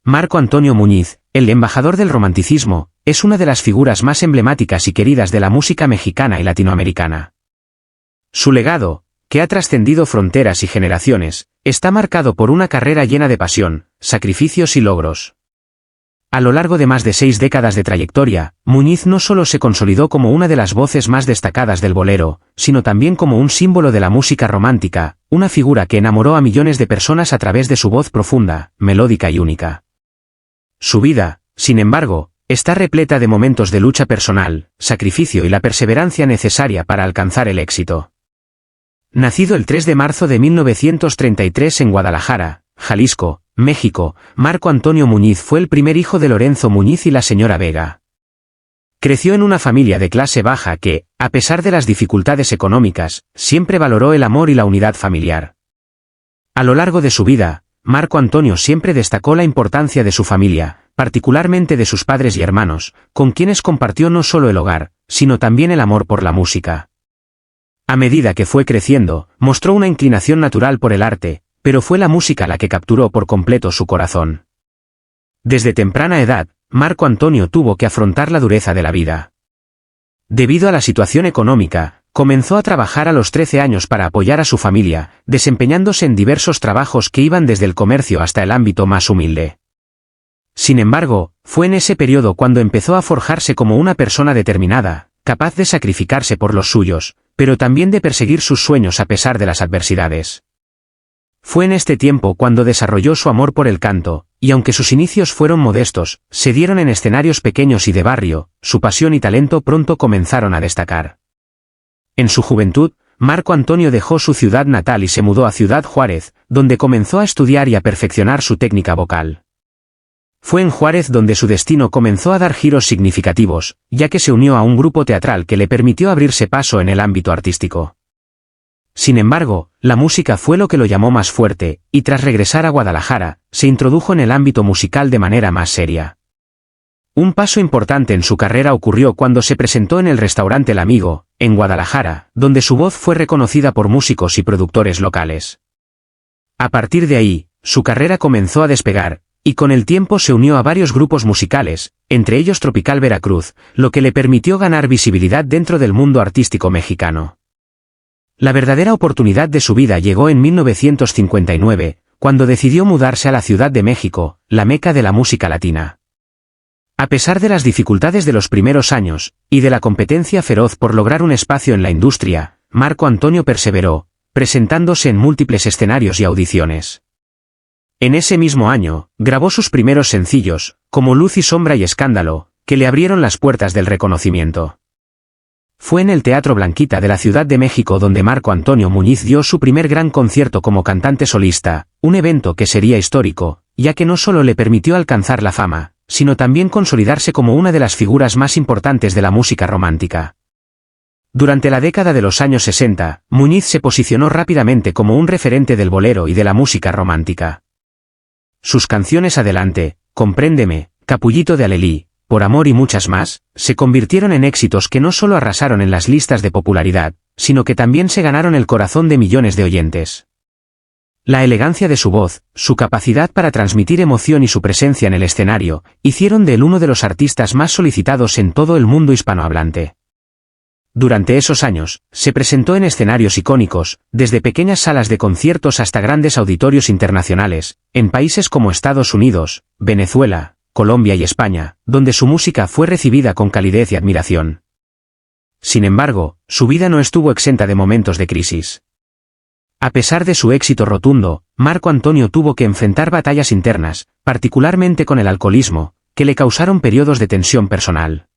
Marco Antonio Muñiz, el embajador del romanticismo, es una de las figuras más emblemáticas y queridas de la música mexicana y latinoamericana. Su legado, que ha trascendido fronteras y generaciones, está marcado por una carrera llena de pasión, sacrificios y logros. A lo largo de más de 6 décadas de trayectoria, Muñiz no solo se consolidó como una de las voces más destacadas del bolero, sino también como un símbolo de la música romántica, una figura que enamoró a millones de personas a través de su voz profunda, melódica y única. Su vida, sin embargo, está repleta de momentos de lucha personal, sacrificio y la perseverancia necesaria para alcanzar el éxito. Nacido el 3 de marzo de 1933 en Guadalajara, Jalisco, México, Marco Antonio Muñiz fue el primer hijo de Lorenzo Muñiz y la señora Vega. Creció en una familia de clase baja que, a pesar de las dificultades económicas, siempre valoró el amor y la unidad familiar. A lo largo de su vida, Marco Antonio siempre destacó la importancia de su familia, particularmente de sus padres y hermanos, con quienes compartió no solo el hogar, sino también el amor por la música. A medida que fue creciendo, mostró una inclinación natural por el arte, pero fue la música la que capturó por completo su corazón. Desde temprana edad, Marco Antonio tuvo que afrontar la dureza de la vida. Debido a la situación económica, comenzó a trabajar a los 13 años para apoyar a su familia, desempeñándose en diversos trabajos que iban desde el comercio hasta el ámbito más humilde. Sin embargo, fue en ese periodo cuando empezó a forjarse como una persona determinada, capaz de sacrificarse por los suyos, pero también de perseguir sus sueños a pesar de las adversidades. Fue en este tiempo cuando desarrolló su amor por el canto, y aunque sus inicios fueron modestos, se dieron en escenarios pequeños y de barrio, su pasión y talento pronto comenzaron a destacar. En su juventud, Marco Antonio dejó su ciudad natal y se mudó a Ciudad Juárez, donde comenzó a estudiar y a perfeccionar su técnica vocal. Fue en Juárez donde su destino comenzó a dar giros significativos, ya que se unió a un grupo teatral que le permitió abrirse paso en el ámbito artístico. Sin embargo, la música fue lo que lo llamó más fuerte, y tras regresar a Guadalajara, se introdujo en el ámbito musical de manera más seria. Un paso importante en su carrera ocurrió cuando se presentó en el restaurante El Amigo, en Guadalajara, donde su voz fue reconocida por músicos y productores locales. A partir de ahí, su carrera comenzó a despegar, y con el tiempo se unió a varios grupos musicales, entre ellos Tropical Veracruz, lo que le permitió ganar visibilidad dentro del mundo artístico mexicano. La verdadera oportunidad de su vida llegó en 1959, cuando decidió mudarse a la Ciudad de México, la meca de la música latina. A pesar de las dificultades de los primeros años, y de la competencia feroz por lograr un espacio en la industria, Marco Antonio perseveró, presentándose en múltiples escenarios y audiciones. En ese mismo año, grabó sus primeros sencillos, como Luz y Sombra y Escándalo, que le abrieron las puertas del reconocimiento. Fue en el Teatro Blanquita de la Ciudad de México donde Marco Antonio Muñiz dio su primer gran concierto como cantante solista, un evento que sería histórico, ya que no solo le permitió alcanzar la fama, sino también consolidarse como una de las figuras más importantes de la música romántica. Durante la década de los años 60, Muñiz se posicionó rápidamente como un referente del bolero y de la música romántica. Sus canciones Adelante, Compréndeme, Capullito de Alelí, Por Amor y muchas más, se convirtieron en éxitos que no solo arrasaron en las listas de popularidad, sino que también se ganaron el corazón de millones de oyentes. La elegancia de su voz, su capacidad para transmitir emoción y su presencia en el escenario, hicieron de él uno de los artistas más solicitados en todo el mundo hispanohablante. Durante esos años, se presentó en escenarios icónicos, desde pequeñas salas de conciertos hasta grandes auditorios internacionales, en países como Estados Unidos, Venezuela, Colombia y España, donde su música fue recibida con calidez y admiración. Sin embargo, su vida no estuvo exenta de momentos de crisis. A pesar de su éxito rotundo, Marco Antonio tuvo que enfrentar batallas internas, particularmente con el alcoholismo, que le causaron periodos de tensión personal.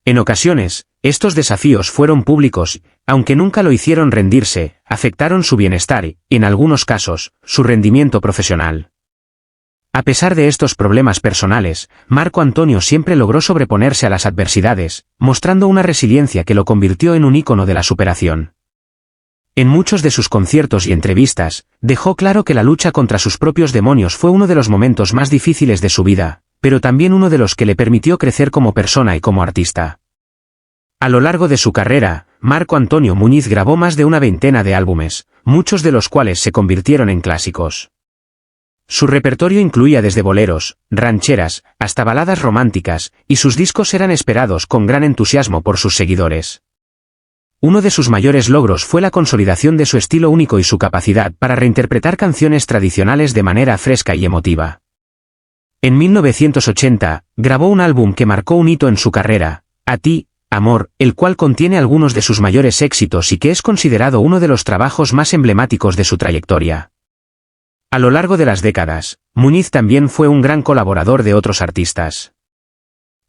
En ocasiones, estos desafíos fueron públicos, aunque nunca lo hicieron rendirse, afectaron su bienestar y, en algunos casos, su rendimiento profesional. A pesar de estos problemas personales, Marco Antonio siempre logró sobreponerse a las adversidades, mostrando una resiliencia que lo convirtió en un ícono de la superación. En muchos de sus conciertos y entrevistas, dejó claro que la lucha contra sus propios demonios fue uno de los momentos más difíciles de su vida, pero también uno de los que le permitió crecer como persona y como artista. A lo largo de su carrera, Marco Antonio Muñiz grabó más de una veintena de álbumes, muchos de los cuales se convirtieron en clásicos. Su repertorio incluía desde boleros, rancheras, hasta baladas románticas, y sus discos eran esperados con gran entusiasmo por sus seguidores. Uno de sus mayores logros fue la consolidación de su estilo único y su capacidad para reinterpretar canciones tradicionales de manera fresca y emotiva. En 1980, grabó un álbum que marcó un hito en su carrera, A ti, Amor, el cual contiene algunos de sus mayores éxitos y que es considerado uno de los trabajos más emblemáticos de su trayectoria. A lo largo de las décadas, Muñiz también fue un gran colaborador de otros artistas.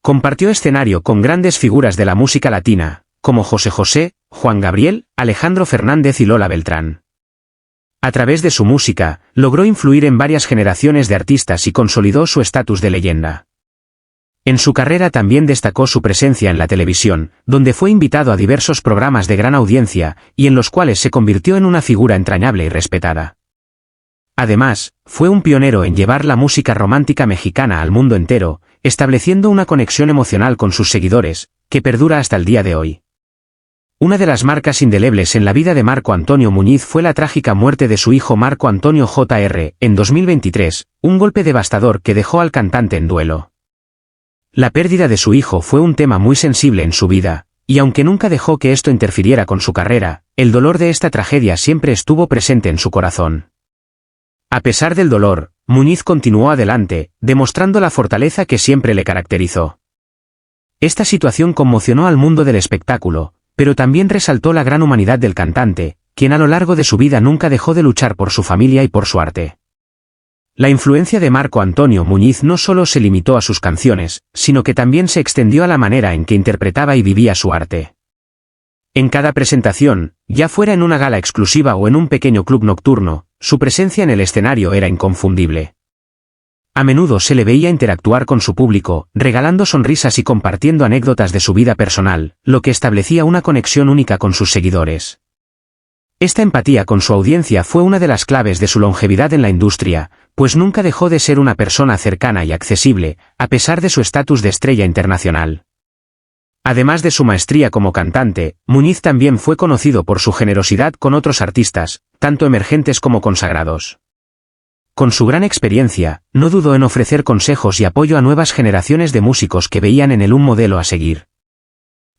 Compartió escenario con grandes figuras de la música latina, como José José, Juan Gabriel, Alejandro Fernández y Lola Beltrán. A través de su música, logró influir en varias generaciones de artistas y consolidó su estatus de leyenda. En su carrera también destacó su presencia en la televisión, donde fue invitado a diversos programas de gran audiencia, y en los cuales se convirtió en una figura entrañable y respetada. Además, fue un pionero en llevar la música romántica mexicana al mundo entero, estableciendo una conexión emocional con sus seguidores, que perdura hasta el día de hoy. Una de las marcas indelebles en la vida de Marco Antonio Muñiz fue la trágica muerte de su hijo Marco Antonio Jr. en 2023, un golpe devastador que dejó al cantante en duelo. La pérdida de su hijo fue un tema muy sensible en su vida, y aunque nunca dejó que esto interfiriera con su carrera, el dolor de esta tragedia siempre estuvo presente en su corazón. A pesar del dolor, Muñiz continuó adelante, demostrando la fortaleza que siempre le caracterizó. Esta situación conmocionó al mundo del espectáculo, pero también resaltó la gran humanidad del cantante, quien a lo largo de su vida nunca dejó de luchar por su familia y por su arte. La influencia de Marco Antonio Muñiz no solo se limitó a sus canciones, sino que también se extendió a la manera en que interpretaba y vivía su arte. En cada presentación, ya fuera en una gala exclusiva o en un pequeño club nocturno, su presencia en el escenario era inconfundible. A menudo se le veía interactuar con su público, regalando sonrisas y compartiendo anécdotas de su vida personal, lo que establecía una conexión única con sus seguidores. Esta empatía con su audiencia fue una de las claves de su longevidad en la industria, pues nunca dejó de ser una persona cercana y accesible, a pesar de su estatus de estrella internacional. Además de su maestría como cantante, Muñiz también fue conocido por su generosidad con otros artistas, tanto emergentes como consagrados. Con su gran experiencia, no dudó en ofrecer consejos y apoyo a nuevas generaciones de músicos que veían en él un modelo a seguir.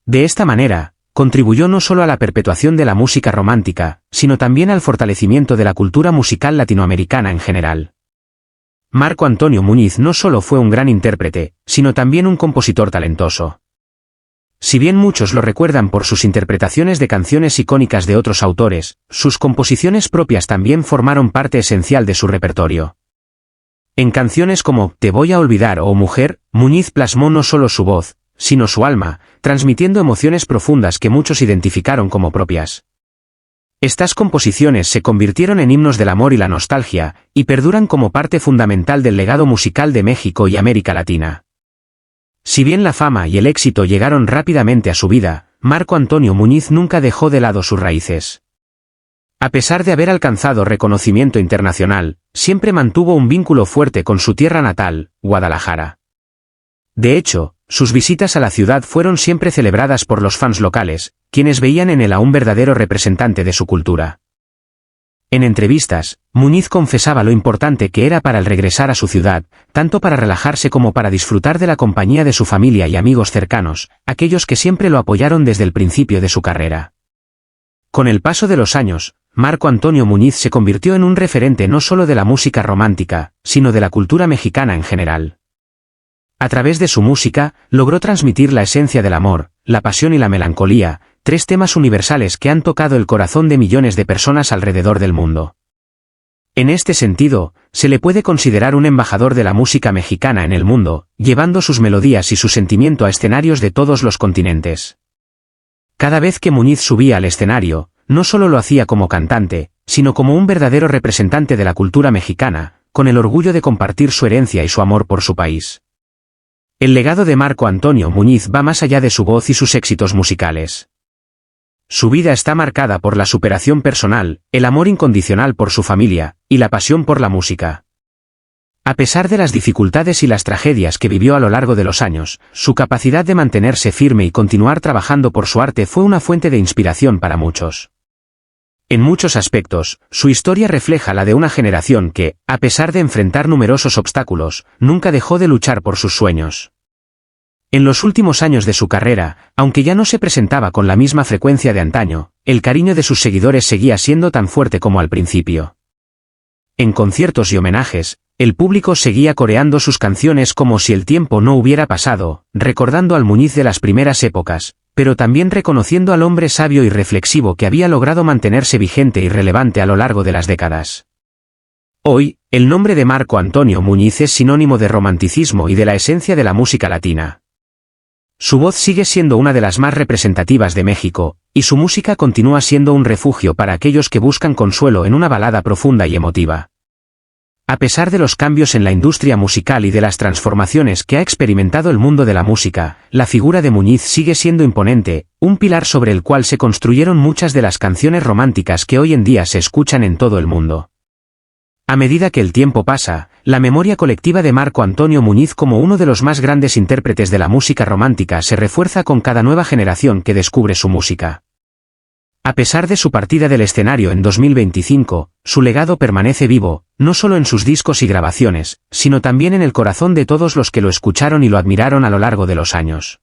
De esta manera, contribuyó no solo a la perpetuación de la música romántica, sino también al fortalecimiento de la cultura musical latinoamericana en general. Marco Antonio Muñiz no solo fue un gran intérprete, sino también un compositor talentoso. Si bien muchos lo recuerdan por sus interpretaciones de canciones icónicas de otros autores, sus composiciones propias también formaron parte esencial de su repertorio. En canciones como Te voy a olvidar o Mujer, Muñiz plasmó no solo su voz, sino su alma, transmitiendo emociones profundas que muchos identificaron como propias. Estas composiciones se convirtieron en himnos del amor y la nostalgia, y perduran como parte fundamental del legado musical de México y América Latina. Si bien la fama y el éxito llegaron rápidamente a su vida, Marco Antonio Muñiz nunca dejó de lado sus raíces. A pesar de haber alcanzado reconocimiento internacional, siempre mantuvo un vínculo fuerte con su tierra natal, Guadalajara. De hecho, sus visitas a la ciudad fueron siempre celebradas por los fans locales, quienes veían en él a un verdadero representante de su cultura. En entrevistas, Muñiz confesaba lo importante que era para él regresar a su ciudad, tanto para relajarse como para disfrutar de la compañía de su familia y amigos cercanos, aquellos que siempre lo apoyaron desde el principio de su carrera. Con el paso de los años, Marco Antonio Muñiz se convirtió en un referente no solo de la música romántica, sino de la cultura mexicana en general. A través de su música, logró transmitir la esencia del amor, la pasión y la melancolía, tres temas universales que han tocado el corazón de millones de personas alrededor del mundo. En este sentido, se le puede considerar un embajador de la música mexicana en el mundo, llevando sus melodías y su sentimiento a escenarios de todos los continentes. Cada vez que Muñiz subía al escenario, no solo lo hacía como cantante, sino como un verdadero representante de la cultura mexicana, con el orgullo de compartir su herencia y su amor por su país. El legado de Marco Antonio Muñiz va más allá de su voz y sus éxitos musicales. Su vida está marcada por la superación personal, el amor incondicional por su familia, y la pasión por la música. A pesar de las dificultades y las tragedias que vivió a lo largo de los años, su capacidad de mantenerse firme y continuar trabajando por su arte fue una fuente de inspiración para muchos. En muchos aspectos, su historia refleja la de una generación que, a pesar de enfrentar numerosos obstáculos, nunca dejó de luchar por sus sueños. En los últimos años de su carrera, aunque ya no se presentaba con la misma frecuencia de antaño, el cariño de sus seguidores seguía siendo tan fuerte como al principio. En conciertos y homenajes, el público seguía coreando sus canciones como si el tiempo no hubiera pasado, recordando al Muñiz de las primeras épocas, pero también reconociendo al hombre sabio y reflexivo que había logrado mantenerse vigente y relevante a lo largo de las décadas. Hoy, el nombre de Marco Antonio Muñiz es sinónimo de romanticismo y de la esencia de la música latina. Su voz sigue siendo una de las más representativas de México, y su música continúa siendo un refugio para aquellos que buscan consuelo en una balada profunda y emotiva. A pesar de los cambios en la industria musical y de las transformaciones que ha experimentado el mundo de la música, la figura de Muñiz sigue siendo imponente, un pilar sobre el cual se construyeron muchas de las canciones románticas que hoy en día se escuchan en todo el mundo. A medida que el tiempo pasa, la memoria colectiva de Marco Antonio Muñiz como uno de los más grandes intérpretes de la música romántica se refuerza con cada nueva generación que descubre su música. A pesar de su partida del escenario en 2025, su legado permanece vivo, no solo en sus discos y grabaciones, sino también en el corazón de todos los que lo escucharon y lo admiraron a lo largo de los años.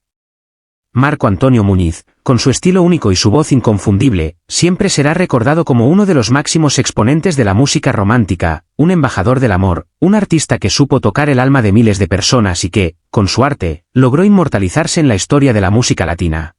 Marco Antonio Muñiz, con su estilo único y su voz inconfundible, siempre será recordado como uno de los máximos exponentes de la música romántica, un embajador del amor, un artista que supo tocar el alma de miles de personas y que, con su arte, logró inmortalizarse en la historia de la música latina.